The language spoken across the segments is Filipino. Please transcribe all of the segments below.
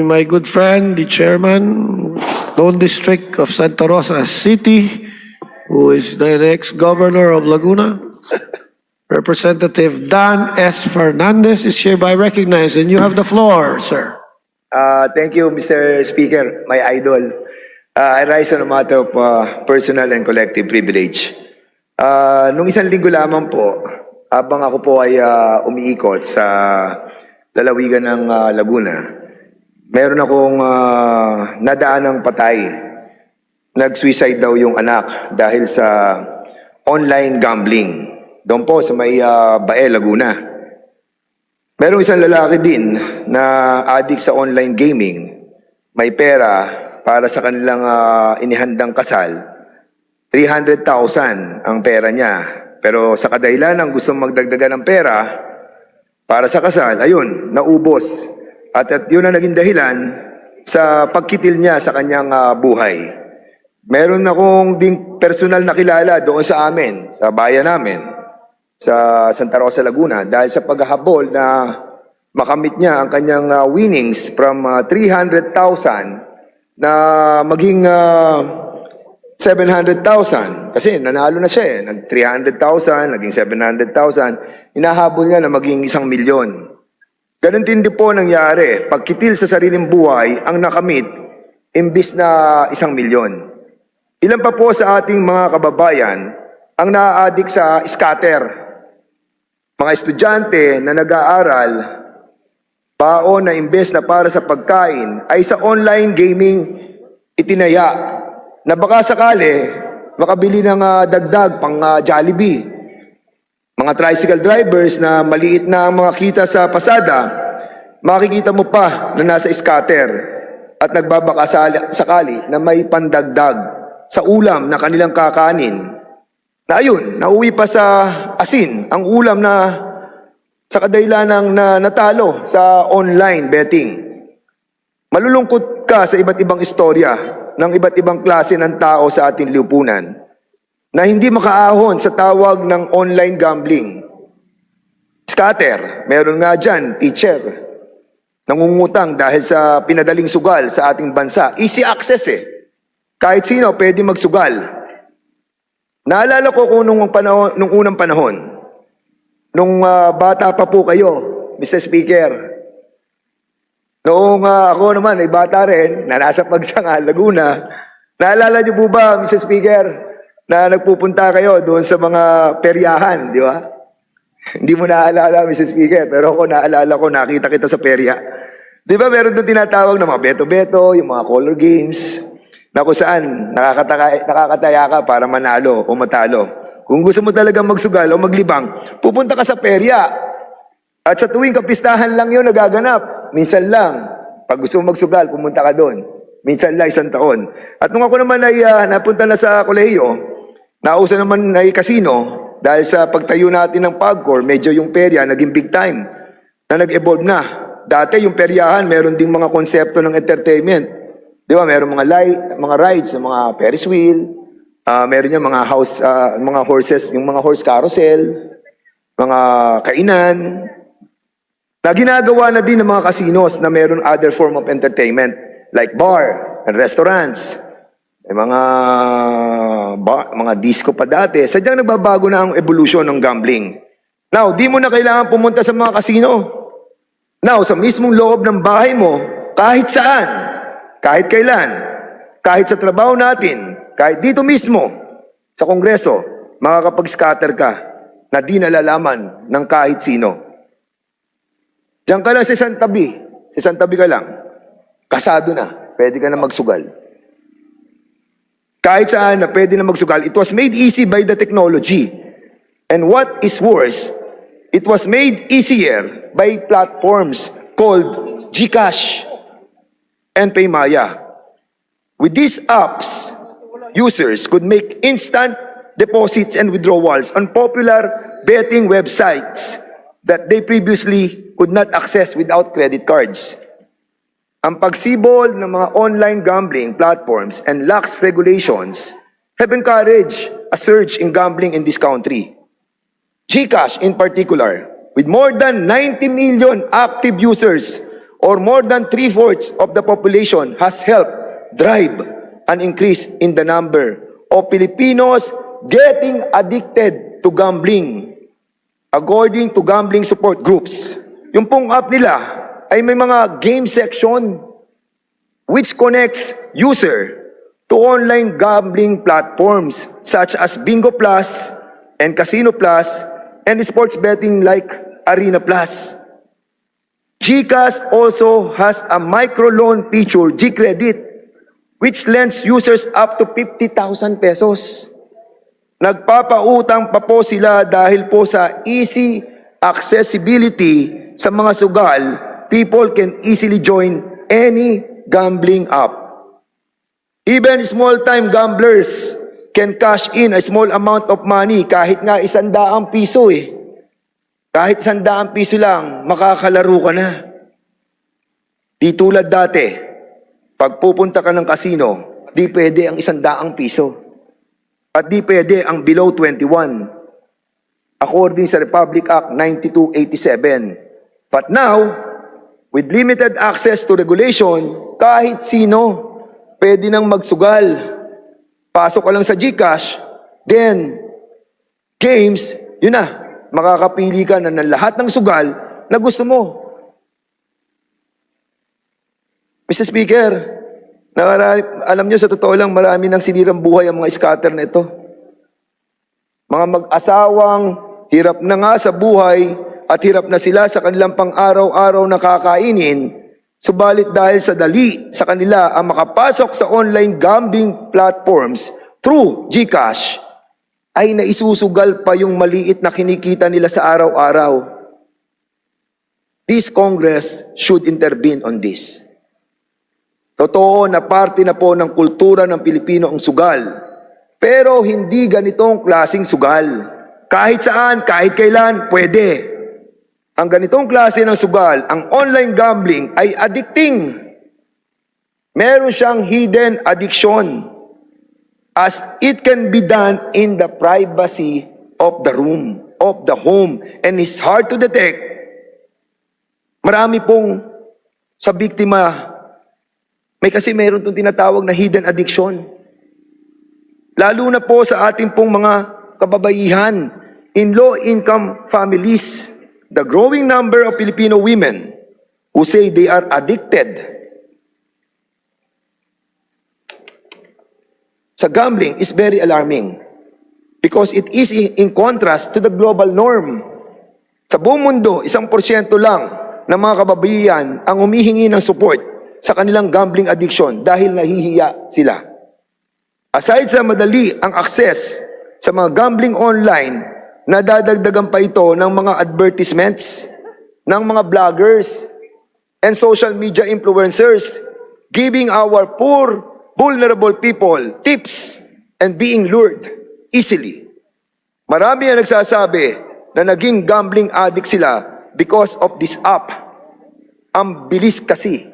my good friend, the chairman, Lone District of Santa Rosa City, who is the ex-governor of Laguna, Representative Dan S. Fernandez is hereby recognized, and you have the floor, sir. Thank you, Mr. Speaker, my idol. I rise on a matter of personal and collective privilege. Nung isang linggo lamang po, habang ako po ay umiikot sa lalawigan ng Laguna, meron akong nadaanang patay. Nag-suicide daw yung anak dahil sa online gambling. Doon po sa may Bae, Laguna. Merong isang lalaki din na addict sa online gaming. May pera para sa kanilang inihandang kasal. 300,000 ang pera niya. Pero sa kadahilan ng gusto magdagdagan ng pera para sa kasal, ayun, naubos. At yun ang naging dahilan sa pagkitil niya sa kanyang buhay. Meron akong ding personal na kilala doon sa amin, sa bayan namin, sa Santa Rosa, Laguna, dahil sa paghahabol na makamit niya ang kanyang winnings from 300,000 na maging 700,000. Kasi nanalo na siya eh. Nag 300,000, naging 700,000. Hinahabol niya na maging 1,000,000. Ganun din po nangyari. Pagkitil sa sariling buhay ang nakamit imbis na 1,000,000. Ilan pa po sa ating mga kababayan ang naa-addict sa scatter? Mga estudyante na nag-aaral, baon na imbes na para sa pagkain, ay sa online gaming itinaya na baka sakali makabili ng dagdag pang Jollibee. Mga tricycle drivers na maliit na ang mga kita sa pasada, makikita mo pa na nasa scatter at nagbabaka sakali na may pandagdag sa ulam na kanilang kakanin. Na ayun, nauwi pa sa asin ang ulam na sa kadahilanang na natalo sa online betting. Malulungkot ka sa iba't ibang istorya ng iba't ibang klase ng tao sa ating lipunan na hindi makaahon sa tawag ng online gambling. Scatter, meron nga dyan, teacher, nangungutang dahil sa pinadaling sugal sa ating bansa. Easy access eh. Kahit sino pwede magsugal. Naalala ko kung nung unang panahon, nung bata pa po kayo, Mr. Speaker, noong ako naman ay bata rin, na nasa Pagsangan, Laguna, naalala niyo po ba, Mr. Speaker, na nagpupunta kayo doon sa mga peryahan, di ba? Hindi mo naalala, Mr. Speaker, pero ako naalala ko, nakita kita sa perya. Di ba meron doon tinatawag ng mga beto-beto, yung mga color games, na kung saan nakakataya ka para manalo o matalo. Kung gusto mo talagang magsugal o maglibang, pupunta ka sa perya. At sa tuwing kapistahan lang yun nagaganap. Minsan lang. Pag gusto mo magsugal, pumunta ka doon. Minsan lang, 1 taon. At nung ako naman ay napunta na sa kolehiyo, nauso naman ay casino, dahil sa pagtayo natin ng PAGCOR, medyo yung perya naging big time. Na nag-evolve na. Dati yung peryahan, meron ding mga konsepto ng entertainment. Di ba, meron mga rides, mga Ferris wheel, meron yung mga mga horses, yung mga horse carousel, mga kainan. Na ginagawa na din ng mga casinos na meron other form of entertainment like bar and restaurants. May mga disco pa dati. Sadyang nagbabago na ang evolution ng gambling. Now, di mo na kailangan pumunta sa mga casino. Now, sa mismong loob ng bahay mo, kahit saan, kahit kailan, kahit sa trabaho natin, kahit dito mismo, sa Kongreso, makakapag-scatter ka na di nalalaman ng kahit sino. Diyan ka lang sa isang tabi. Sa isang tabi ka lang. Kasado na. Pwede ka na magsugal. Kahit saan na pwede na magsugal. It was made easy by the technology. And what is worse, it was made easier by platforms called GCash and Paymaya. With these apps, users could make instant deposits and withdrawals on popular betting websites that they previously could not access without credit cards. Ang pagsibol ng mga online gambling platforms and lax regulations have encouraged a surge in gambling in this country. GCash in particular, with more than 90 million active users or more than 3/4 of the population has helped drive an increase in the number of Filipinos getting addicted to gambling. According to gambling support groups, yung pong app nila ay may mga game section which connects user to online gambling platforms such as Bingo Plus and Casino Plus and sports betting like Arena Plus. GCash also has a microloan feature, GCredit, which lends users up to 50,000 pesos. Nagpapautang pa po sila dahil po sa easy accessibility sa mga sugal, people can easily join any gambling app. Even small-time gamblers can cash in a small amount of money kahit nga 100 piso eh. Kahit 100 piso lang, makakalaro ka na. Di tulad dati, pag pupunta ka ng casino, di pwede ang 100 piso. At di pwede ang below 21. According sa Republic Act 9287. But now, with limited access to regulation, kahit sino, pwede nang magsugal. Pasok ka lang sa GCash, then, games, yun na. Makakapili ka na ng lahat ng sugal na gusto mo. Mr. Speaker, alam nyo, sa totoo lang, marami nang sinirang buhay ang mga scatter na ito. Mga mag-asawang hirap na nga sa buhay at hirap na sila sa kanilang pang-araw-araw na kakainin, subalit dahil sa dali sa kanila ang makapasok sa online gambling platforms through GCash, ay naisusugal pa yung maliit na kinikita nila sa araw-araw. This Congress should intervene on this. Totoo na parte na po ng kultura ng Pilipino ang sugal. Pero hindi ganitong klaseng sugal. Kahit saan, kahit kailan, pwede. Ang ganitong klase ng sugal, ang online gambling ay addicting. Meron siyang hidden addiction as it can be done in the privacy of the room, of the home, and is hard to detect. Marami pong sa biktima, kasi meron itong tinatawag na hidden addiction. Lalo na po sa ating pong mga kababaihan in low-income families. The growing number of Filipino women who say they are addicted sa gambling is very alarming because it is in contrast to the global norm. Sa buong mundo, 1% lang ng mga kababaihan ang humihingi ng support sa kanilang gambling addiction dahil nahihiya sila. Aside sa madali ang access sa mga gambling online, nadadagdagan pa ito ng mga advertisements ng mga vloggers and social media influencers giving our poor, vulnerable people tips and being lured easily. Marami ang nagsasabi na naging gambling addict sila because of this app. Ang bilis kasi.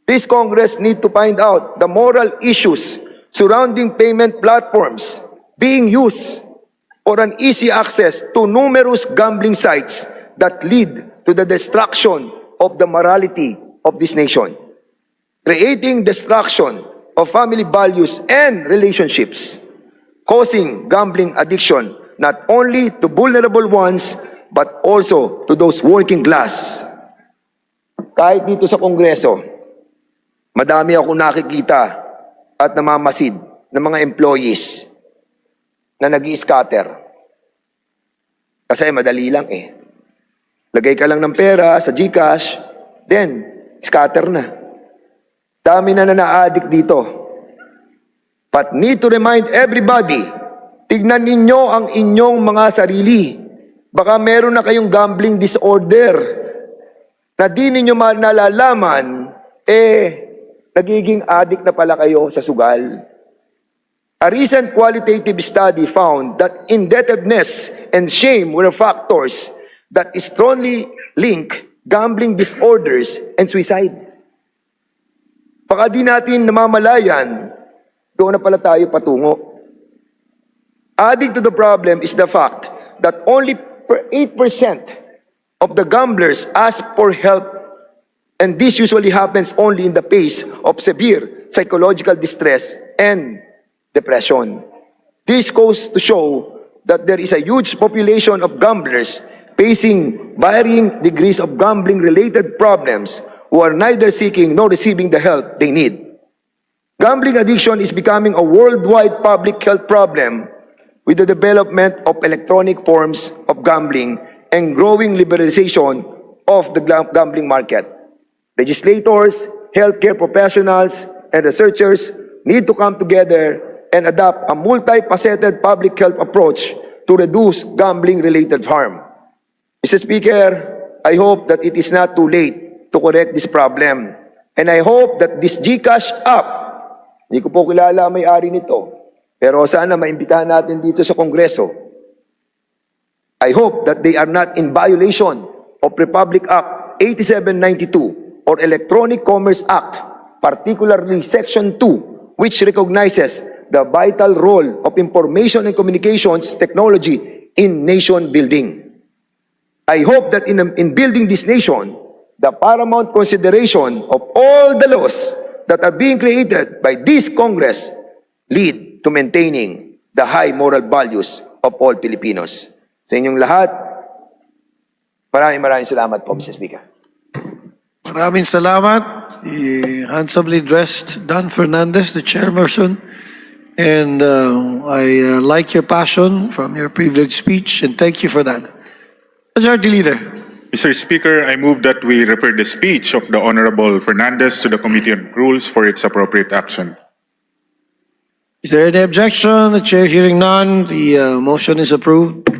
This Congress need to find out the moral issues surrounding payment platforms being used for an easy access to numerous gambling sites that lead to the destruction of the morality of this nation, creating destruction of family values and relationships, causing gambling addiction not only to vulnerable ones but also to those working class. Kahit dito sa Kongreso, madami akong nakikita at namamasid ng mga employees na nag-i-scatter. Kasi madali lang eh. Lagay ka lang ng pera sa GCash, then scatter na. Dami na na-addict dito. But need to remind everybody, tignan ninyo ang inyong mga sarili. Baka meron na kayong gambling disorder na di ninyo nalalaman, nagiging addict na pala kayo sa sugal. A recent qualitative study found that indebtedness and shame were factors that strongly link gambling disorders and suicide. Baka di natin namamalayan, doon na pala tayo patungo. Adding to the problem is the fact that only 8% of the gamblers ask for help And this usually happens only in the face of severe psychological distress and depression. This goes to show that there is a huge population of gamblers facing varying degrees of gambling-related problems who are neither seeking nor receiving the help they need. Gambling addiction is becoming a worldwide public health problem with the development of electronic forms of gambling and growing liberalization of the gambling market. Legislators, healthcare professionals, and researchers need to come together and adopt a multifaceted public health approach to reduce gambling-related harm. Mr. Speaker, I hope that it is not too late to correct this problem. And I hope that this GCash app, hindi ko po kilala ang may-ari nito, pero sana maimbitahan natin dito sa Kongreso. I hope that they are not in violation of Republic Act 8792 or Electronic Commerce Act, particularly Section 2, which recognizes the vital role of information and communications technology in nation building. I hope that in building this nation, the paramount consideration of all the laws that are being created by this Congress lead to maintaining the high moral values of all Filipinos. Sa inyong lahat, maraming salamat po, Mr. Speaker. Maraming salamat. The handsomely dressed Dan Fernandez, the chairperson. And I like your passion from your privileged speech, and thank you for that. Majority Leader. Mr. Speaker, I move that we refer the speech of the Honorable Fernandez to the Committee on Rules for its appropriate action. Is there any objection? The chair hearing none, the motion is approved.